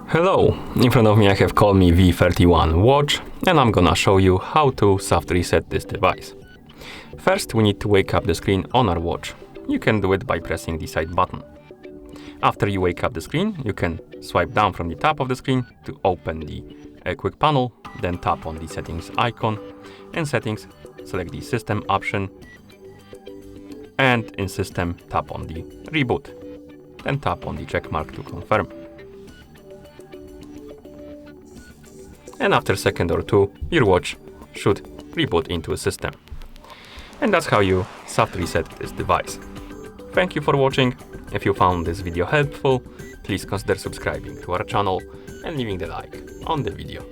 Hello, in front of me I have COLMI V31 watch, and I'm gonna show you how to soft reset this device. First, we need to wake up the screen on our watch. You can do it by pressing the side button. After you wake up the screen, you can swipe down from the top of the screen to open the quick panel, then tap on the settings icon. In settings, select the system option, and in system, tap on the reboot. Then tap on the check mark to confirm. And after a second or two, your watch should reboot into a system. And that's how you soft reset this device. Thank you for watching. If you found this video helpful, please consider subscribing to our channel and leaving the like on the video.